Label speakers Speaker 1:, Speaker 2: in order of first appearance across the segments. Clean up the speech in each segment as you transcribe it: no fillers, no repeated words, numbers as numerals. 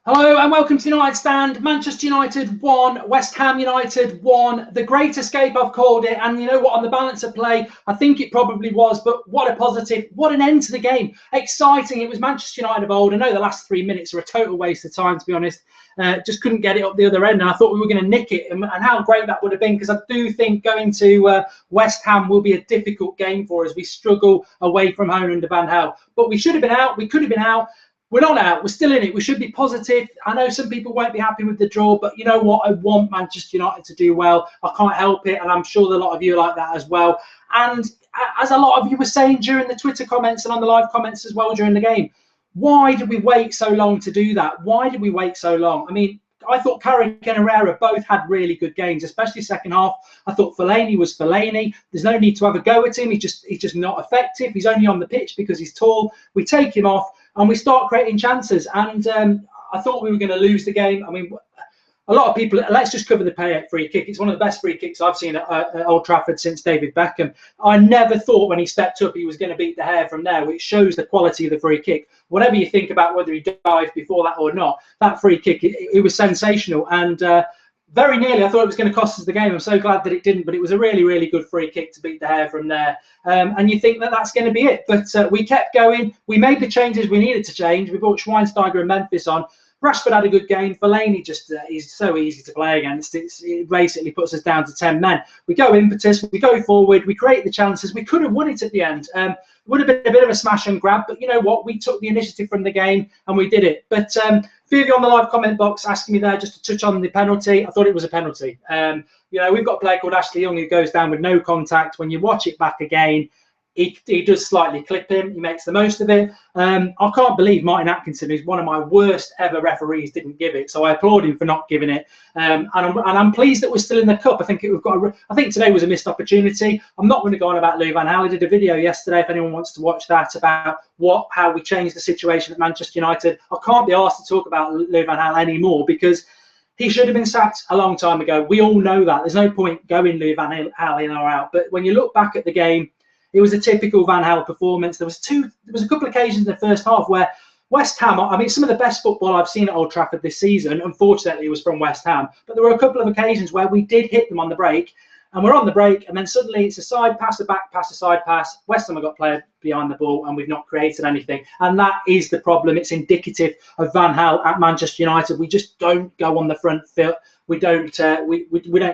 Speaker 1: Hello and welcome to the United Stand. Manchester United won, West Ham United won. The great escape, I've called it. And you know what, on the balance of play, I think it probably was, but what a positive, what an end to the game. Exciting. It was Manchester United of old. I know the last 3 minutes are a total waste of time, to be honest. Just couldn't get it up the other end, and I thought we were going to nick it, and how great that would have been, because I do think going to West Ham will be a difficult game for us. We struggle away from home under Van Gaal, but we should have been out. We could have been out. We're not out. We're still in it. We should be positive. I know some people won't be happy with the draw, but you know what? I want Manchester United to do well. I can't help it, and I'm sure that a lot of you are like that as well. And as a lot of you were saying during the Twitter comments and on the live comments as well during the game, why did we wait so long to do that? Why did we wait so long? I mean, I thought Carrick and Herrera both had really good games, especially second half. I thought Fellaini was Fellaini. There's no need to have a go at him. He's just not effective. He's only on the pitch because he's tall. We take him off and we start creating chances. And I thought we were going to lose the game. I mean, a lot of people, let's just cover the Payet free kick. It's one of the best free kicks I've seen at Old Trafford since David Beckham. I never thought when he stepped up he was going to beat De Gea from there, which shows the quality of the free kick. Whatever you think about whether he dived before that or not, that free kick, it was sensational. And very nearly, I thought it was going to cost us the game. I'm so glad that it didn't, but it was a really, really good free kick to beat De Gea from there. And you think that that's going to be it. But we kept going. We made the changes we needed to change. We brought Schweinsteiger and Memphis on. Rashford had a good game. Fellaini just is so easy to play against. It basically puts us down to 10 men. We go impetus, we go forward, we create the chances. We could have won it at the end. Would have been a bit of a smash and grab, but you know what? We took the initiative from the game and we did it. But a few of you on the live comment box asking me there just to touch on the penalty. I thought it was a penalty. You know, we've got a player called Ashley Young who goes down with no contact. When you watch it back again, he does slightly clip him. He makes the most of it. I can't believe Martin Atkinson, who's one of my worst ever referees, didn't give it. So I applaud him for not giving it. And I'm pleased that we're still in the cup. I think I think today was a missed opportunity. I'm not going to go on about Louis van Gaal. I did a video yesterday, if anyone wants to watch that, about how we changed the situation at Manchester United. I can't be asked to talk about Louis van Gaal anymore because he should have been sacked a long time ago. We all know that. There's no point going Louis van Gaal in or out. But when you look back at the game, it was a typical Van Gaal performance. There was a couple of occasions in the first half where West Ham, I mean, some of the best football I've seen at Old Trafford this season, unfortunately, was from West Ham. But there were a couple of occasions where we did hit them on the break, and we're on the break, and then suddenly it's a side pass, a back pass, a side pass. West Ham have got player behind the ball, and we've not created anything. And that is the problem. It's indicative of Van Gaal at Manchester United. We just don't go on the front foot. We don't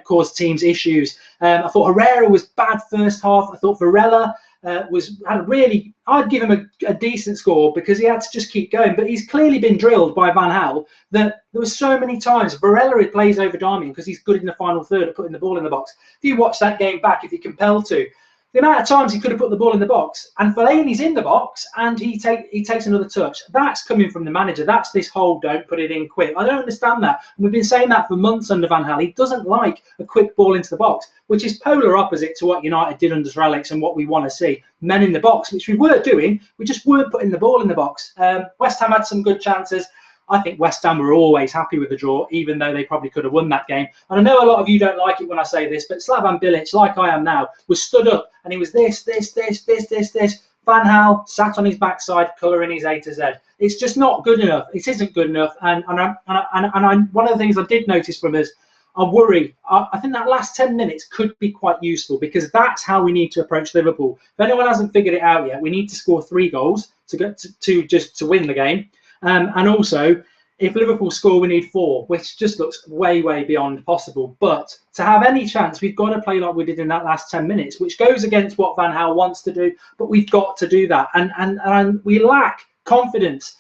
Speaker 1: cause teams issues. I thought Herrera was bad first half. I thought Varela I'd give him a decent score because he had to just keep going. But he's clearly been drilled by Van Gaal that there was so many times Varela plays over Darmian because he's good in the final third at putting the ball in the box. If you watch that game back, if you're compelled to, the amount of times he could have put the ball in the box, and Fellaini's in the box and he takes another touch. That's coming from the manager. That's this whole don't put it in quick. I don't understand that. And we've been saying that for months under Van Gaal. He doesn't like a quick ball into the box, which is polar opposite to what United did under Sir Alex and what we want to see. Men in the box, which we were doing. We just weren't putting the ball in the box. West Ham had some good chances. I think West Ham were always happy with the draw, even though they probably could have won that game. And I know a lot of you don't like it when I say this, but Slavan Bilic, like I am now, was stood up and he was this. Van Gaal sat on his backside, colouring his A to Z. It's just not good enough. It isn't good enough. And one of the things I did notice from us, I worry. I think that last 10 minutes could be quite useful because that's how we need to approach Liverpool. If anyone hasn't figured it out yet, we need to score 3 goals to get to win the game. And also, if Liverpool score, we need 4, which just looks way, way beyond possible. But to have any chance, we've got to play like we did in that last 10 minutes, which goes against what Van Gaal wants to do. But we've got to do that. And we lack confidence.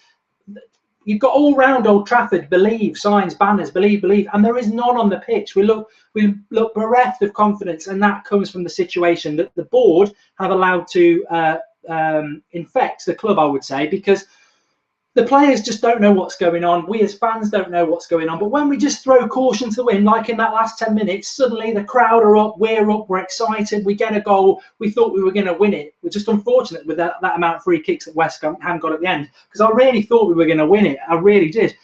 Speaker 1: You've got all round Old Trafford, believe, signs, banners, believe, and there is none on the pitch. We look bereft of confidence, and that comes from the situation that the board have allowed to infect the club, I would say, because the players just don't know what's going on. We as fans don't know what's going on. But when we just throw caution to the wind, like in that last 10 minutes, suddenly the crowd are up, we're excited, we get a goal. We thought we were going to win it. We're just unfortunate with that amount of free kicks that West Ham got at the end, because I really thought we were going to win it. I really did.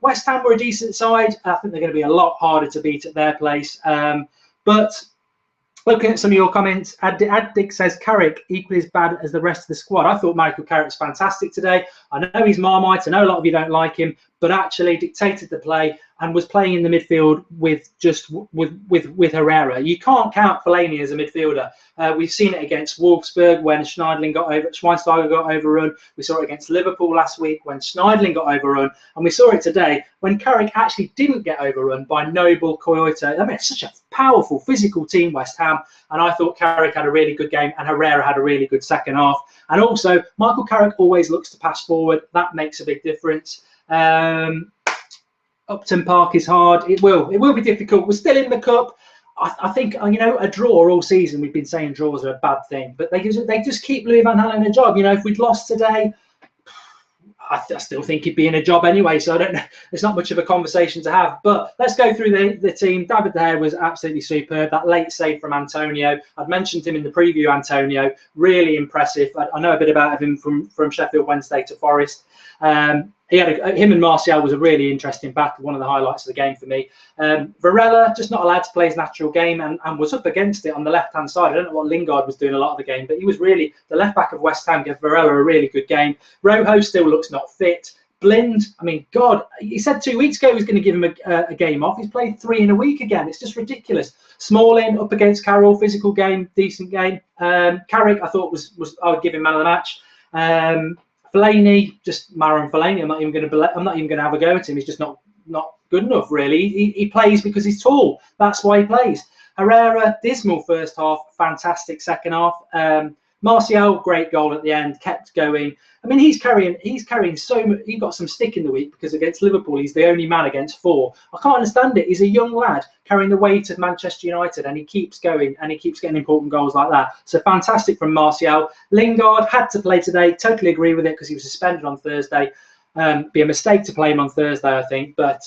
Speaker 1: West Ham were a decent side. I think they're going to be a lot harder to beat at their place. But Looking at some of your comments, Addig says Carrick equally as bad as the rest of the squad. I thought Michael Carrick's fantastic today. I know he's Marmite. I know a lot of you don't like him, but actually dictated the play and was playing in the midfield with Herrera. You can't count Fellaini as a midfielder. We've seen it against Wolfsburg when Schweinsteiger got overrun. We saw it against Liverpool last week when Schneidlin got overrun, and we saw it today when Carrick actually didn't get overrun by Noble, Poyet. I mean, it's such a powerful, physical team, West Ham, and I thought Carrick had a really good game, and Herrera had a really good second half. And also, Michael Carrick always looks to pass forward. That makes a big difference. Upton Park is hard. It will be difficult. We're still in the cup. I think, you know, a draw all season. We've been saying draws are a bad thing, but they just keep Louis van Gaal in a job. You know, if we'd lost today, I still think he'd be in a job anyway. So I don't know. There's not much of a conversation to have. But let's go through the team. David De Gea was absolutely superb. That late save from Antonio. I'd mentioned him in the preview. Antonio, really impressive. I know a bit about him from Sheffield Wednesday to Forest. Him and Martial was a really interesting battle, one of the highlights of the game for me. Varela, just not allowed to play his natural game and was up against it on the left-hand side. I don't know what Lingard was doing a lot of the game, but he was really, the left-back of West Ham gave Varela a really good game. Rojo still looks not fit. Blind, I mean, God, he said 2 weeks ago he was going to give him a game off. He's played 3 in a week again. It's just ridiculous. Smalling up against Carroll, physical game, decent game. Carrick, I thought I would give him man of the match. Fellaini, just Marouane Fellaini. I'm not even going to have a go at him. He's just not good enough, really. He plays because he's tall. That's why he plays. Herrera, dismal first half, fantastic second half. Martial, great goal at the end, kept going. I mean, he's carrying so much. He got some stick in the week because against Liverpool, he's the only man against 4. I can't understand it. He's a young lad carrying the weight of Manchester United, and he keeps going and he keeps getting important goals like that. So fantastic from Martial. Lingard had to play today. Totally agree with it because he was suspended on Thursday. Be a mistake to play him on Thursday, I think, but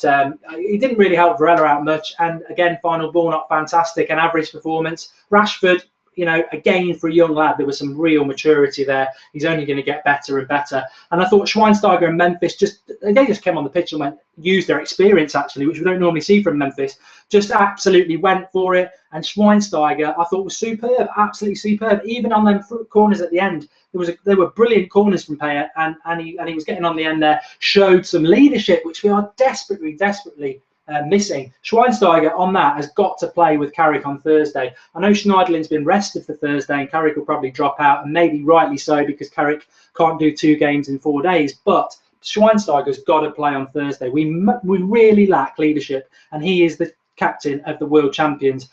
Speaker 1: he didn't really help Varela out much. And again, final ball not fantastic, an average performance. Rashford, you know, again, for a young lad, there was some real maturity there. He's only going to get better and better. And I thought Schweinsteiger and Memphis they just came on the pitch and used their experience, actually, which we don't normally see from Memphis. Just absolutely went for it. And Schweinsteiger, I thought, was superb, absolutely superb. Even on them corners at the end, there were brilliant corners from Payet, and he was getting on the end there, showed some leadership, which we are desperately missing. Schweinsteiger on that has got to play with Carrick on Thursday. I know Schneidlin's been rested for Thursday and Carrick will probably drop out, and maybe rightly so because Carrick can't do 2 games in 4 days, but Schweinsteiger's got to play on Thursday. We really lack leadership, and he is the captain of the world champions,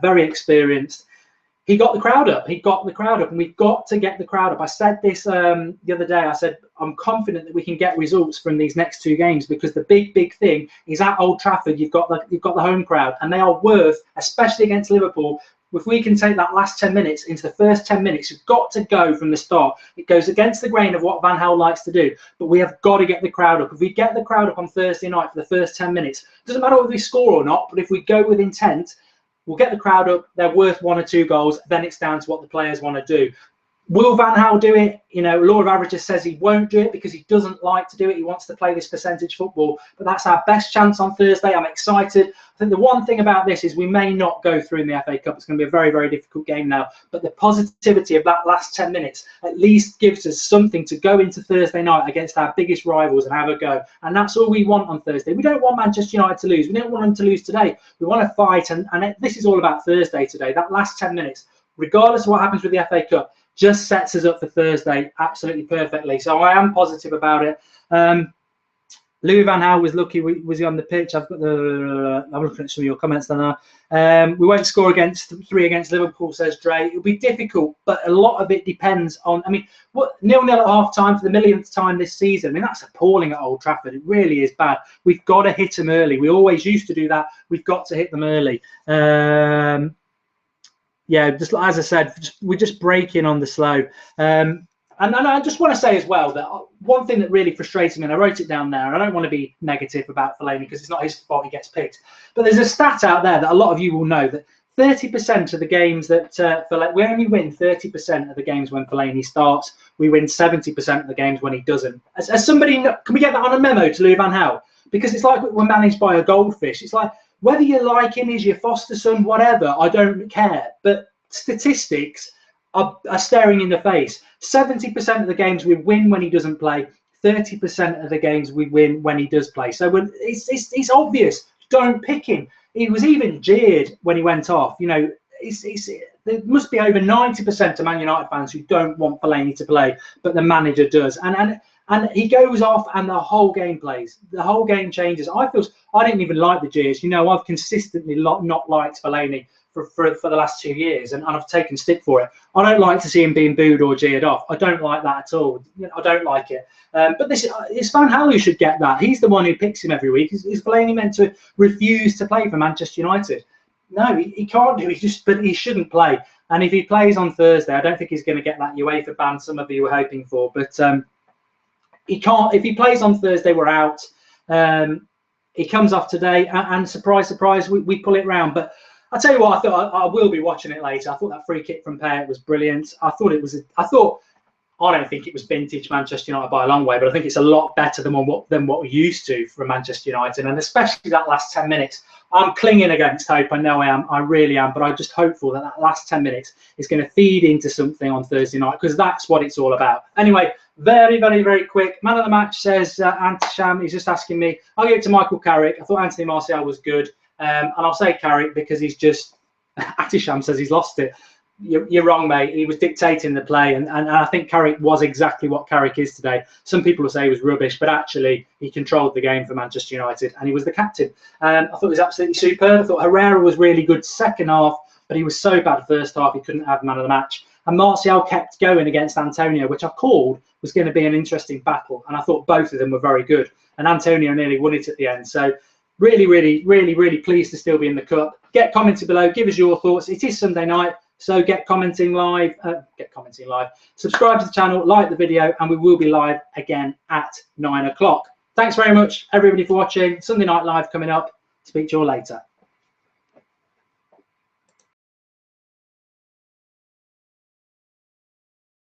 Speaker 1: very experienced. He got the crowd up. And we've got to get the crowd up. I said this the other day. I said I'm confident that we can get results from these next 2 games because the big thing is at Old Trafford. You've got the home crowd, and they are worth, especially against Liverpool. If we can take that last 10 minutes into the first 10 minutes, you've got to go from the start. It goes against the grain of what Van Gaal likes to do, but we have got to get the crowd up. If we get the crowd up on Thursday night for the first 10 minutes, it doesn't matter whether we score or not, but if we go with intent, we'll get the crowd up. They're worth 1 or 2 goals. Then it's down to what the players want to do. Will Van Gaal do it? You know, Law of Averages says he won't do it because he doesn't like to do it. He wants to play this percentage football. But that's our best chance on Thursday. I'm excited. I think the one thing about this is we may not go through in the FA Cup. It's going to be a very difficult game now. But the positivity of that last 10 minutes at least gives us something to go into Thursday night against our biggest rivals and have a go. And that's all we want on Thursday. We don't want Manchester United to lose. We don't want them to lose today. We want to fight. And this is all about Thursday today. That last 10 minutes, regardless of what happens with the FA Cup, just sets us up for Thursday absolutely perfectly. So I am positive about it. Louis van Gaal was lucky. Was he on the pitch? I'm looking at some of your comments there now. We won't score 3 against Liverpool, says Dre. It'll be difficult, but a lot of it depends on. I mean, 0-0 at half time for the millionth time this season. I mean, that's appalling at Old Trafford. It really is bad. We've got to hit them early. We always used to do that. We've got to hit them early. Yeah, just as I said, we're just breaking on the slow. And I just want to say as well that one thing that really frustrates me, and I wrote it down there, and I don't want to be negative about Fellaini because it's not his fault he gets picked, but there's a stat out there that a lot of you will know that 30% of the games that we only win 30% of the games when Fellaini starts. We win 70% of the games when he doesn't. As somebody, can we get that on a memo to Louis van Gaal? Because it's like we're managed by a goldfish. It's like Whether you like him, he's your foster son, whatever, I don't care. But statistics are staring in the face. 70% of the games we win when he doesn't play. 30% of the games we win when he does play. So it's obvious. Don't pick him. He was even jeered when he went off. You know, there must be over 90% of Man United fans who don't want Fellaini to play, but the manager does. And he goes off and the whole game plays. The whole game changes. I didn't even like the jeers. You know, I've consistently not liked Fellaini for the last 2 years, and I've taken stick for it. I don't like to see him being booed or jeered off. I don't like that at all. You know, I don't like it. But it's Van Gaal who should get that. He's the one who picks him every week. Is Fellaini meant to refuse to play for Manchester United? No, he can't do. But he shouldn't play. And if he plays on Thursday, I don't think he's going to get that UEFA ban some of you were hoping for. But he can't. If he plays on Thursday, we're out. He comes off today, and surprise, surprise, we pull it round. But I'll tell you what, I thought I will be watching it later. I thought that free kick from Payet was brilliant. I don't think it was vintage Manchester United by a long way, but I think it's a lot better than what we're used to from Manchester United, and especially that last 10 minutes. I'm clinging against hope. I know I am. I really am. But I'm just hopeful that last 10 minutes is going to feed into something on Thursday night, because that's what it's all about. Anyway, very, very, very quick. Man of the match says Antisham. He's just asking me. I'll give it to Michael Carrick. I thought Anthony Martial was good. And I'll say Carrick because he's just... Antisham says he's lost it. You're wrong, mate. He was dictating the play, and I think Carrick was exactly what Carrick is today. Some people will say he was rubbish, but actually he controlled the game for Manchester United, and he was the captain. I thought it was absolutely superb. I thought Herrera was really good second half, but he was so bad first half he couldn't have man of the match. And Martial kept going against Antonio, which I called was going to be an interesting battle, and I thought both of them were very good. And Antonio nearly won it at the end. So really, really, really, really pleased to still be in the cup. Get commented below. Give us your thoughts. It is Sunday night. So get commenting live, subscribe to the channel, like the video, and we will be live again at 9 o'clock. Thanks very much, everybody, for watching. Sunday Night Live coming up. Speak to you all later.